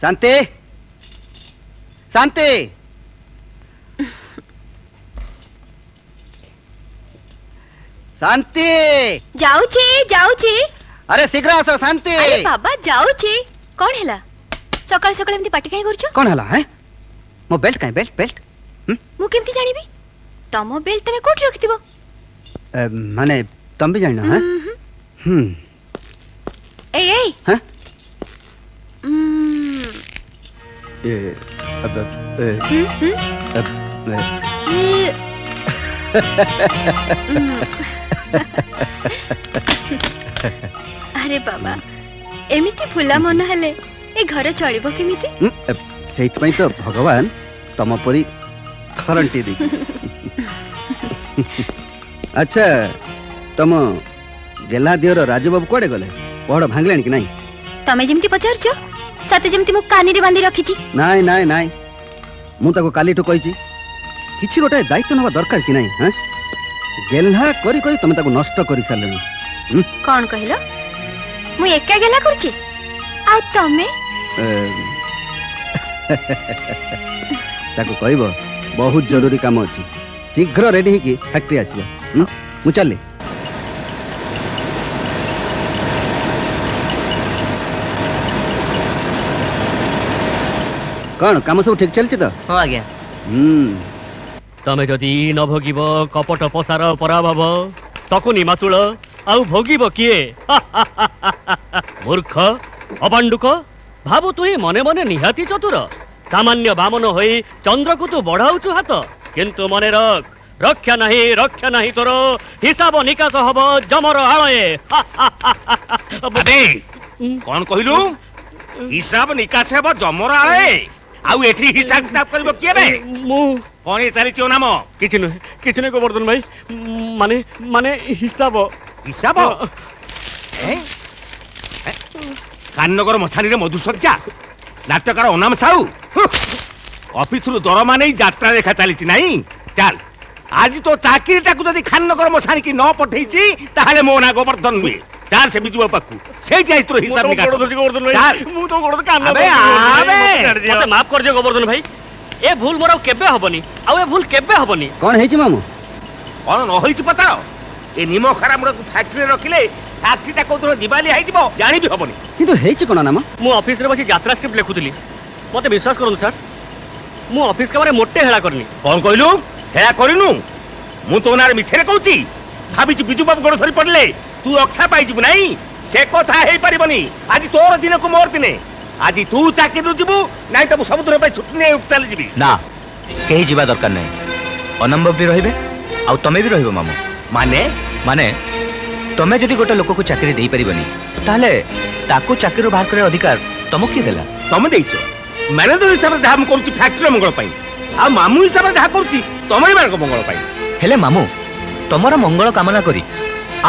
शांति शांति शांति जाऊची जाऊची अरे शीघ्र आस शांति अरे बाबा जाऊची कौन हैला सकाळ सकाळ एमती पाटी काई करछो कौन हला है मो बेल्ट काई बेल्ट बेल्ट मु केमती जानिबी तमो बेल्ट तमे कोठी रखिथिबो माने तुम भी जानो है ए ए हैं अरे बाबा एमिति फुला मन हेले ए घर चलिबो केमिति सेइत पई तो भगवान तम परी गारंटी दी अच्छा तुम गेला दियर राजू बाबू कोडे गले पहड़ भांगलेन कि नहीं तमे जेमति पचारछो सते जेमति मु कानी रे बांधी रखिची नाई नाई नाई मु ताको काली ठो कहिची किछि गोटे दायित्व नवा दरकार कि नहीं हैं गेल्हा करी करी तमे ताको नष्ट करि सारलेनी कौन कहलो मु एका गेला करछि आ तमे ताको कहबो बहुत जरूरी काम अछि शीघ्र रेडी हिकी फैक्ट्री आसीबो मु चलली कौन काम सब ठीक चलछि तो हां आज्ञा तमे जदि न भोगिब कपट पसार पराभव शकुनी मातुल आउ भोगिब किए मूर्ख अपांडुक भाबु तुही मने मने निहाती चतुर सामान्य बामन होई चंद्र को तू बढ़ाउछु हाथ किंतु मने रक्षा नहीं तोर हिसाब निकास हब जमर आलये अरे कौन कहिलु हिसाब निकास हब जमर आलये आउ एठी हिसाब किताब करबो किए बे मु कोन चली छियो नाम किछि नै गोवर्धन भाई माने माने हिसाब हिसाब काननगर मछानी रे मधुसज्जा नाट्यकार अनाम साहू ऑफिस रु दरमा नहीं यात्रा रेखा चली नहीं चल आज तो चाकरीटा को जदि खाननगर मछानी की न पठेइची ताहाले मो ना गोवर्धन हुए चार से बिजुआ पक्कू से जाई तो हिसाब निकास गोवर्धन भाई मु तो गोवर्धन कान अबे मते माफ कर दियो गोवर्धन भाई ए भूल मोर केबे हबनी आ ए भूल केबे हबनी कौन हेछि मामू कौन न होइची पता ए निमो खरा मुड़ को फैक्ट्री रखिले फैक्ट्रीटा को तो दिवाली आइ जिवो जानि भी हबनी किंतु हेछि कोन नाम मु ऑफिस रे बसी यात्रा स्क्रिप्ट लेखुतली मते विश्वास करन सर मु ऑफिस का मोटे हेला करनी कौन कहलु हेला करिनु मु तो नार मिछरे कहूची भाबिची बिजू बाबू गोड़ धरी पड़ले तू रक्षा पाई जिबु नहीं से कथा हेई परिबनी आज तोर दिन को मोर दिने आज तू चाकरी रु जिबु नहीं तो समुद्र पे छुट्टी नहीं चली जिबी ना कहीं जीवा दरकार नहीं अनंब भी रहिबे आ तमे भी रहिबो मामू माने माने तमे जदि गोटे लोक को चाकरी देई परिबनी ताले ताको चाकरी बाहर करे अधिकार तमो किए देला तमे देइछो मैनेजर हिसाब से हम करूची फैक्ट्री मंगल पाई आ मामू हिसाब से करूची तमरी मान को मंगल पाई हेले मामू तमरा मंगल कामना करी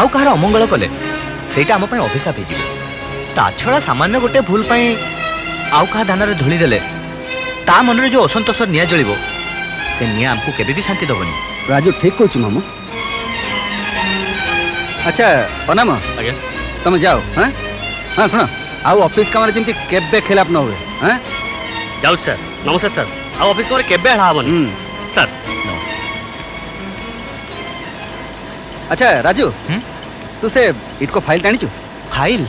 आउ कहार अमंगल कले सेटा हम पई अभिशाप हे जिवो ता छड़ा सामान्य गोटे भूल पई आउ कहा दाना रे धुली देले ता मन रे जो असंतोष निया जळिबो से निया हमको केबे भी शांति दबनी राजू ठीक कहछि मामू अच्छा अनाम आज्ञा तुम जाओ हैं हां सुनो आउ ऑफिस काम रे जेमति केबे खिलाफ न होवे हैं जाउ सर नमस्कार सर आ ऑफिस में केबे हेला हबनी सर नमस्कार अच्छा राजू तू से इटको फाइल टाणीचु फाइल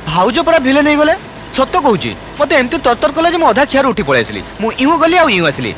भाउज परा भिले नहीं गले सत्य कहूची मते एमती तरतर कले जे मो अधा खियार उठी पळे आसली मु इहु गली आ इहु आसली